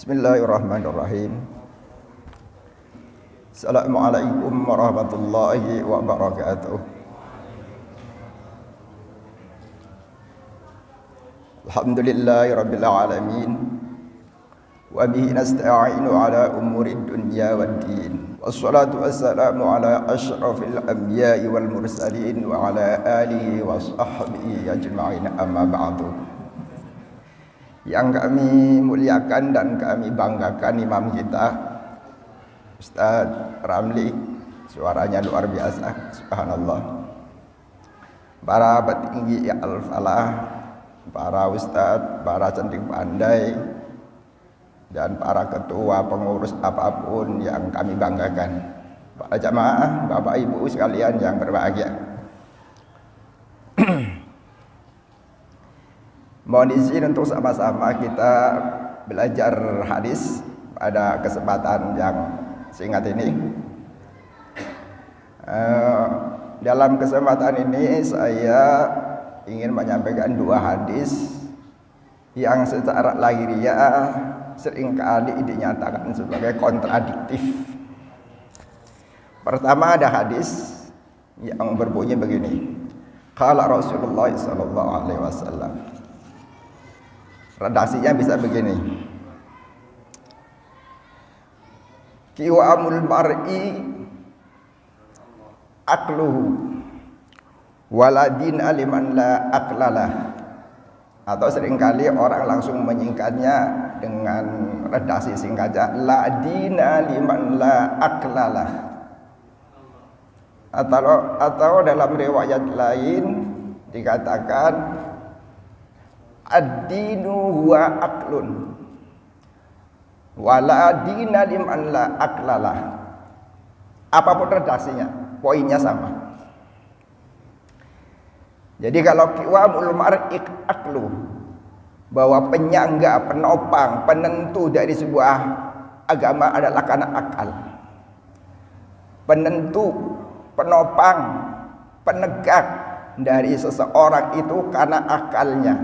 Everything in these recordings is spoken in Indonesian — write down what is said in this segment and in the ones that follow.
Bismillahirrahmanirrahim. Assalamualaikum warahmatullahi wabarakatuh. Alhamdulillahirabbil alamin. Wa bihi nasta'inu ala umurid dunya waddin. Wassalatu wassalamu ala asyrafil anbiya'i wal mursalin wa ala alihi wa sahbihi ajma'in, amma ba'du. Yang kami muliakan dan kami banggakan imam kita Ustaz Ramli, suaranya luar biasa, subhanallah. Para petinggi Al-Falah, para ustaz, para cantik pandai, dan para ketua pengurus apapun yang kami banggakan. Para jamaah, bapak ibu sekalian yang berbahagia, mohon izin untuk sama-sama kita belajar hadis pada kesempatan yang singkat ini. Dalam kesempatan ini saya ingin menyampaikan dua hadis yang secara lahiriah seringkali dinyatakan sebagai kontradiktif. Pertama, ada hadis yang berbunyi begini: qala Rasulullah sallallahu alaihi wasallam. Redaksinya bisa begini: Qiwamul mar'i akluhu waladin aliman la aklalah. Atau seringkali orang langsung menyingkatnya dengan redaksi singkatnya la dina liman la aklalah. Atau dalam riwayat lain dikatakan ad-dinu huwa aklun wala dina liman la aklalah. Apapun redaksinya, poinnya sama. Jadi kalau qiwamul mar'i aklu, bahwa penyangga, penopang, penentu dari sebuah agama adalah karena akal. Penentu, penopang, penegak dari seseorang itu karena akalnya.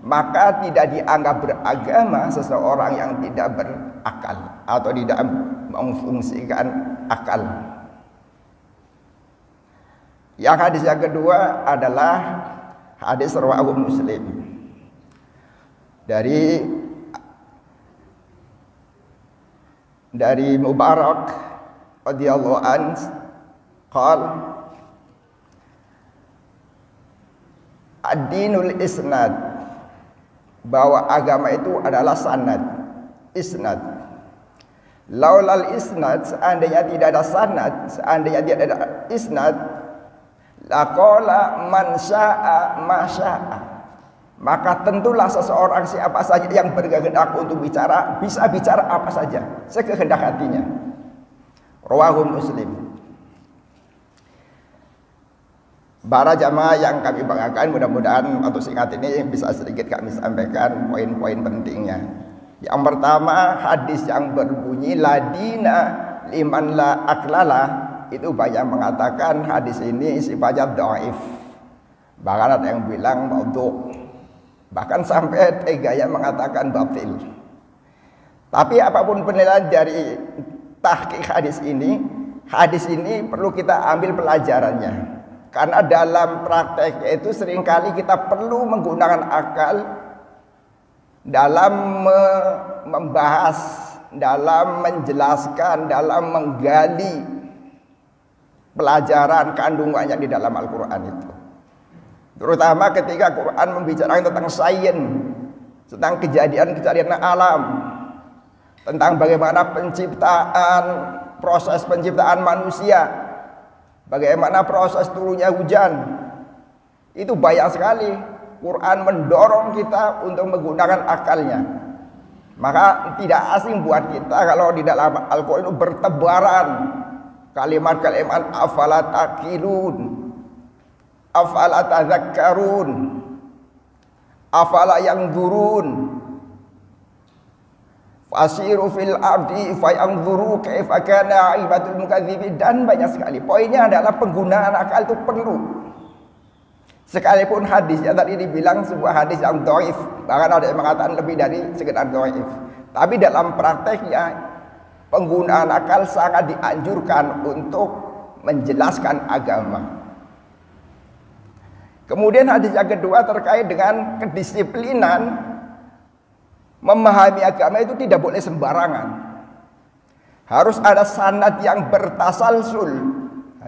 Maka tidak dianggap beragama seseorang yang tidak berakal atau tidak memfungsikan akal. Yang hadis yang kedua adalah hadis rawahu Muslim dari Mubarak radhiyallahu an qala ad-dinul isnad, bahwa agama itu adalah sanad, isnad. Laulal isnad, seandainya tidak ada sanad, seandainya tidak ada isnad, laqala man syaa ma syaa, maka tentulah seseorang siapa saja yang berkehendak untuk bicara bisa bicara apa saja sekehendak hatinya. Rawahu Muslim. Para jamaah yang kami banggakan, mudah-mudahan waktu singkat ini bisa sedikit kami sampaikan poin-poin pentingnya. Yang pertama, hadis yang berbunyi ladina liman la aklala, itu banyak mengatakan hadis ini sifatnya dhaif. Bahkan ada yang bilang maudhu', bahkan sampai tega yang mengatakan batil. Tapi apapun penilaian dari tahqiq hadis ini perlu kita ambil pelajarannya. Karena dalam praktek itu seringkali kita perlu menggunakan akal dalam membahas, dalam menjelaskan, dalam menggali pelajaran kandungannya di dalam Al-Quran itu. Terutama ketika Quran membicarakan tentang sains, tentang kejadian-kejadian alam, tentang bagaimana proses penciptaan manusia, bagaimana proses turunnya hujan. Itu banyak sekali Quran mendorong kita untuk menggunakan akalnya. Maka tidak asing buat kita kalau di dalam Al-Quran itu bertebaran kalimat-kalimat afala taqilun, afala tadzakkarun, afala yanzurun, fasiru fil ardi fayanzuru kaifa kana aibatul mukadzibin, dan banyak sekali. Poinnya adalah penggunaan akal itu perlu. Sekalipun hadisnya tadi dibilang sebuah hadis yang dhaif, bahkan ada yang mengatakan lebih dari sekedar dhaif. Tapi dalam prakteknya penggunaan akal sangat dianjurkan untuk menjelaskan agama. Kemudian hadis yang kedua terkait dengan kedisiplinan memahami agama itu tidak boleh sembarangan. Harus ada sanad yang bertasalsul,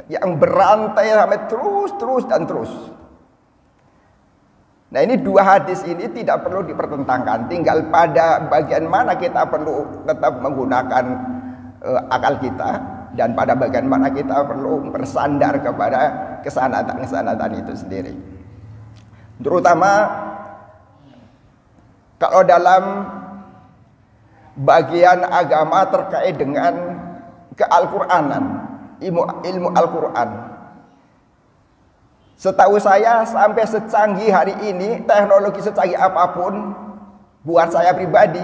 yang berantai sampai terus. Nah, ini dua hadis ini tidak perlu dipertentangkan, tinggal pada bagian mana kita perlu tetap menggunakan akal kita, dan pada bagian mana kita perlu bersandar kepada kesanatan itu sendiri. Terutama kalau dalam bagian agama terkait dengan ke-Al-Qur'anan, ilmu Al-Qur'an. Setahu saya sampai secanggih hari ini, teknologi secanggih apapun, buat saya pribadi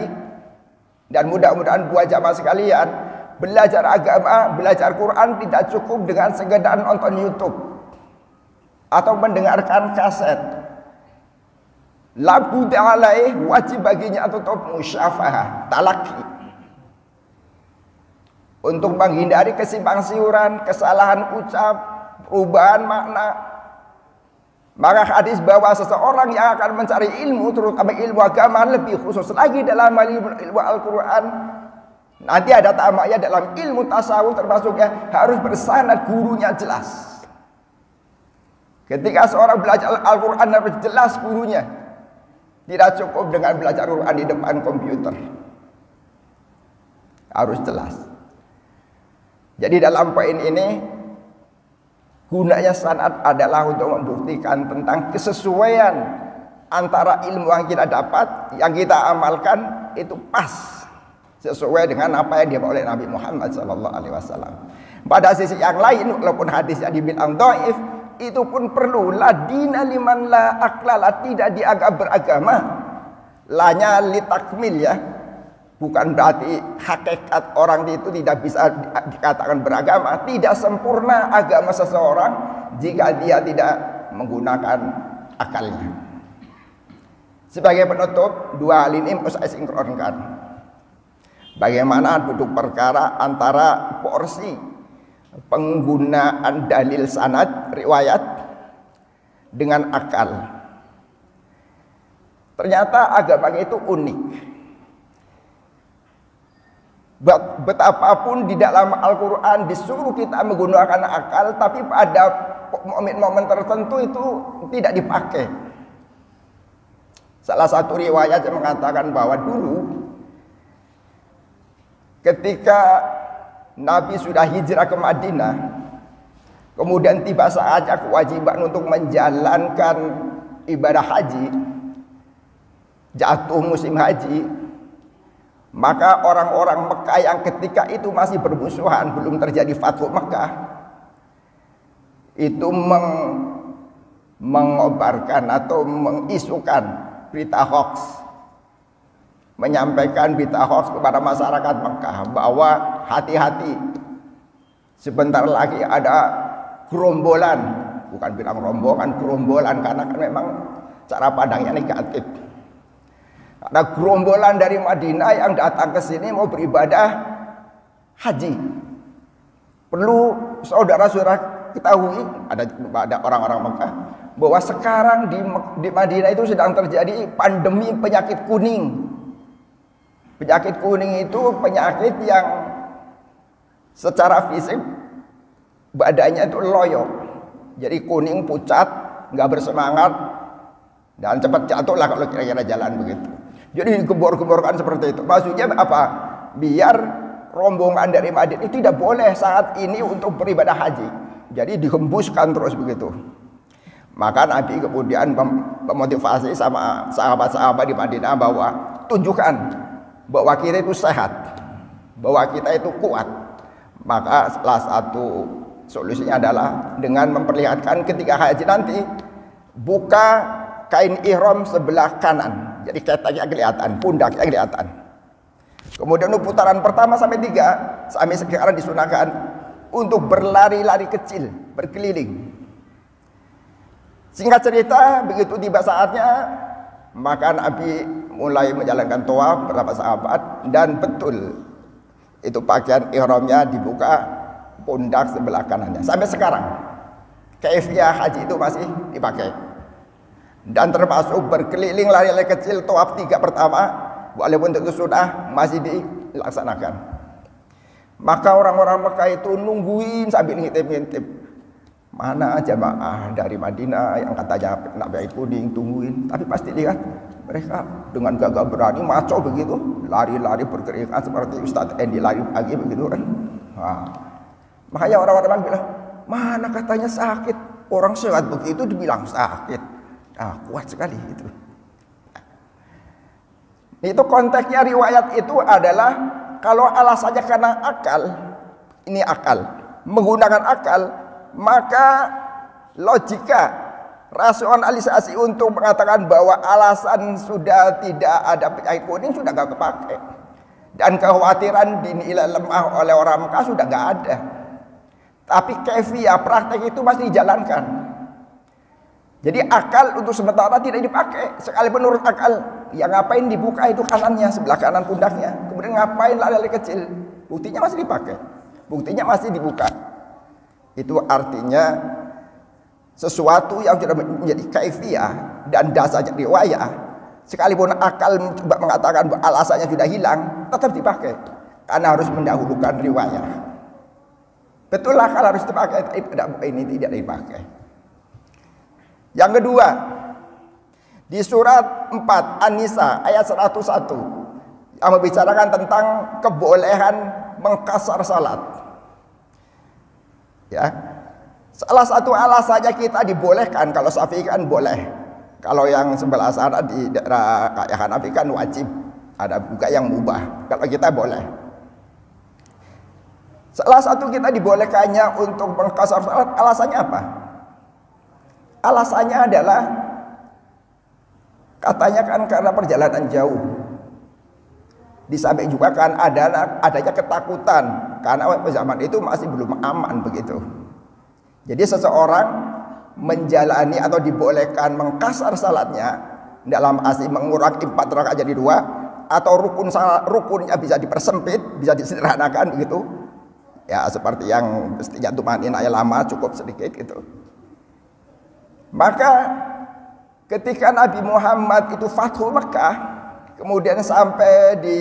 dan mudah-mudahan buat jamaah sekalian, belajar agama, belajar Quran tidak cukup dengan sekedar nonton YouTube atau mendengarkan kaset. Labud alaih, wajib baginya atau musyafahah, talaki, untuk menghindari kesimpang siuran, kesalahan ucap, perubahan makna. Maka hadis bahwa seseorang yang akan mencari ilmu, terutama ilmu agama, lebih khusus lagi dalam ilmu Al-Quran, nanti ada tamaknya dalam ilmu tasawuf, termasuknya harus bersanad, gurunya jelas. Ketika seorang belajar Al-Quran harus jelas gurunya, tidak cukup dengan belajar Quran di depan komputer, harus jelas. Jadi dalam poin ini, gunanya sanad adalah untuk membuktikan tentang kesesuaian antara ilmu yang kita dapat, yang kita amalkan itu pas sesuai dengan apa yang dibawa oleh Nabi Muhammad SAW. Pada sisi yang lain, walaupun hadisnya dibilang dhaif, itu pun perlu ladina liman la aklala, tidak dianggap beragama. Lanya litakmil ya, bukan berarti hakikat orang itu tidak bisa dikatakan beragama. Tidak sempurna agama seseorang jika dia tidak menggunakan akalnya. Sebagai penutup, dua hal ini harus saya sinkronkan. Bagaimana duduk perkara antara porsi penggunaan dalil sanad riwayat dengan akal. Ternyata agama itu unik. Betapapun di dalam Al-Quran disuruh kita menggunakan akal, tapi pada momen-momen tertentu itu tidak dipakai. Salah satu riwayat yang mengatakan bahwa dulu ketika Nabi sudah hijrah ke Madinah, kemudian tiba saatnya kewajiban untuk menjalankan ibadah haji, jatuh musim haji, maka orang-orang Mekah yang ketika itu masih bermusuhan, belum terjadi Fathu Mekah, itu mengobarkan atau mengisukan berita hoax, menyampaikan berita hoax kepada masyarakat Mekah bahwa hati-hati, sebentar lagi ada gerombolan, bukan bilang rombongan, gerombolan, karena kan memang cara pandangnya negatif. Ada gerombolan dari Madinah yang datang ke sini mau beribadah haji. Perlu saudara-saudara ketahui, ada orang-orang Mekah, bahwa sekarang di Madinah itu sedang terjadi pandemi penyakit kuning. Penyakit kuning itu penyakit yang secara fisik badannya itu loyo, jadi kuning, pucat, nggak bersemangat, dan cepat jatuh lah kalau kira-kira jalan begitu. Jadi digembor-gemborkan seperti itu. Maksudnya apa? Biar rombongan dari Madinah itu tidak boleh saat ini untuk beribadah haji. Jadi dihembuskan terus begitu. Maka Nabi kemudian memotivasi sama sahabat-sahabat di Madinah bahwa tunjukkan bahwa kita itu sehat, bahwa kita itu kuat. Maka salah satu solusinya adalah dengan memperlihatkan ketika haji nanti, buka kain ihram sebelah kanan. Jadi keteknya kelihatan, pundaknya kelihatan. Kemudian putaran pertama sampai 3, sampai sekarang disunahkan untuk berlari-lari kecil, berkeliling. Singkat cerita, begitu tiba saatnya, maka Nabi mulai menjalankan tawaf beberapa sahabat, dan betul itu pakaian ihramnya dibuka pundak sebelah kanannya. Sampai sekarang kaifiah haji itu masih dipakai. Dan termasuk berkeliling lari-lari kecil tawaf 3 pertama, walaupun itu sudah masih dilaksanakan. Maka orang-orang Mekah itu nungguin sambil ngintip-ngintip. Mana jamaah dari Madinah yang katanya kena bait kuning, tungguin. Tapi pasti lihat mereka dengan gagah berani maco begitu, lari-lari berkeringat seperti Ustadz Endi lari pagi begitu kan. Nah, makanya orang-orang bilang, mana katanya sakit, orang sehat begitu dibilang sakit. Ah, kuat sekali itu. Itu konteksnya riwayat itu adalah kalau alasannya karena akal, ini akal, menggunakan akal, maka logika rasionalisasi untuk mengatakan bahwa alasan sudah tidak ada penyakit kuning sudah gak kepake, dan kekhawatiran dinilai lemah oleh orang Mekah sudah gak ada. Tapi kefiah praktek itu masih dijalankan. Jadi akal untuk sementara tidak dipakai. Sekalipun menurut akal, ya ngapain dibuka itu kanannya, sebelah kanan pundaknya, kemudian ngapain lari-lari kecil, buktinya masih dipakai, buktinya masih dibuka. Itu artinya sesuatu yang sudah menjadi kaifiah dan dasar riwayah, sekalipun akal coba mengatakan bahwa alasannya sudah hilang, tetap dipakai karena harus mendahulukan riwayah. Betul akal harus dipakai, ini tidak dipakai. Yang kedua, di surat 4 An-Nisa ayat 101 yang membicarakan tentang kebolehan mengkasar salat. Ya, salah satu alasannya kita dibolehkan, kalau Syafi'i kan boleh, kalau yang sebelah sana di daerah kayak Hanafi kan wajib, ada juga yang mubah, kalau kita boleh. Salah satu kita dibolehkannya untuk mengkasar salat, alasannya apa? Alasannya adalah katanya kan karena perjalanan jauh. Di samping juga kan adanya ketakutan karena zaman itu masih belum aman begitu. Jadi seseorang menjalani atau dibolehkan mengkasar salatnya dalam asli mengurangi 4 rakaat jadi 2, atau rukunnya bisa dipersempit, bisa disederhanakan begitu. Ya seperti yang mestinya tumaninah lama cukup sedikit gitu. Maka ketika Nabi Muhammad itu Fathul Mekah, kemudian sampai di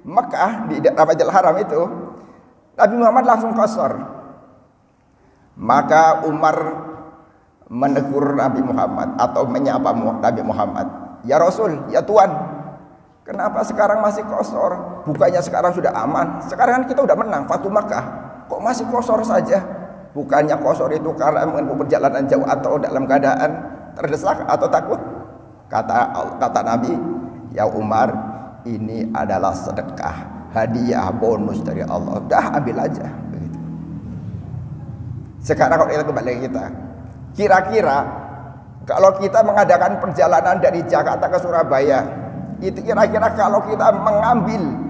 Mekah, di daerah Masjidil Haram itu, Nabi Muhammad langsung qasar. Maka Umar menegur Nabi Muhammad atau menyapa Nabi Muhammad, "Ya Rasul, ya Tuan, kenapa sekarang masih qasar? Bukannya sekarang sudah aman? Sekarang kan kita udah menang Fathul Mekah, kok masih qasar saja? Bukannya qasar itu karena menempuh perjalanan jauh atau dalam keadaan terdesak atau takut?" Kata Nabi, "Ya Umar, ini adalah sedekah, hadiah, bonus dari Allah. Dah ambil aja." Begitu. Sekarang kalau kita kembali kita, kira-kira kalau kita mengadakan perjalanan dari Jakarta ke Surabaya, itu kira-kira kalau kita mengambil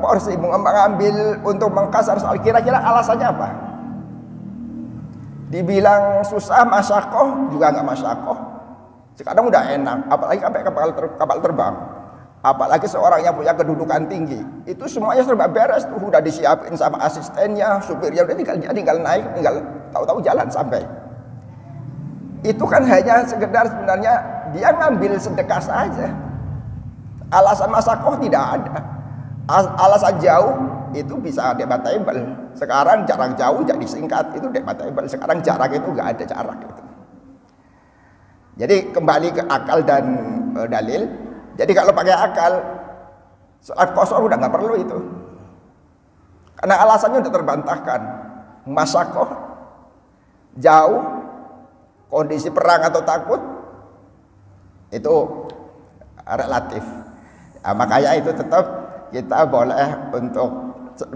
porsi, mengambil untuk mengkasar soal, kira-kira alasannya apa? Dibilang susah, masyakoh juga nggak masyakoh. Sekarang udah enak, apalagi sampai kapal terbang, apalagi seorang yang punya kedudukan tinggi, itu semuanya serba beres tuh, udah disiapin sama asistennya, supirnya, udah tinggal naik, tinggal tahu-tahu jalan sampai. Itu kan hanya sekedar sebenarnya dia ngambil sedekah saja. Alasan masyakoh tidak ada. Alasan jauh itu bisa debatable. Sekarang jarak jauh jadi singkat, itu debatable. Sekarang jarak itu nggak ada jarak itu. Jadi kembali ke akal dan dalil. Jadi kalau pakai akal, salat qasar udah nggak perlu itu, karena alasannya udah terbantahkan. Masyakoh, jauh, kondisi perang atau takut, itu relatif. Nah, makanya itu tetap kita boleh untuk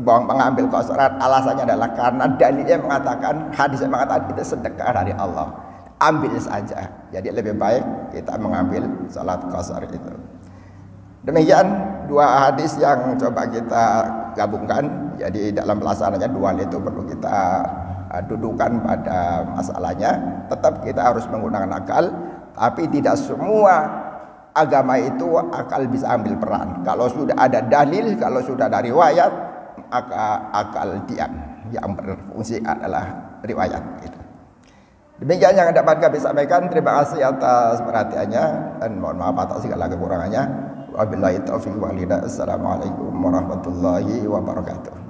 mengambil qasaran. Alasannya adalah karena dalilnya mengatakan, hadisnya mengatakan itu sedekah dari Allah, ambil saja. Jadi lebih baik kita mengambil salat qasar itu. Demikian dua hadis yang coba kita gabungkan. Jadi dalam pelaksanaannya dua itu perlu kita dudukan pada masalahnya, tetap kita harus menggunakan akal, tapi tidak semua agama itu akal bisa ambil peran. Kalau sudah ada dalil, kalau sudah ada riwayat, maka akal diam. Yang berfungsi adalah riwayat. Gitu. Demikian yang dapat kami sampaikan. Terima kasih atas perhatiannya dan mohon maaf atas segala kekurangannya. Wabillahi taufiq wal hidayah. Assalamualaikum warahmatullahi wabarakatuh.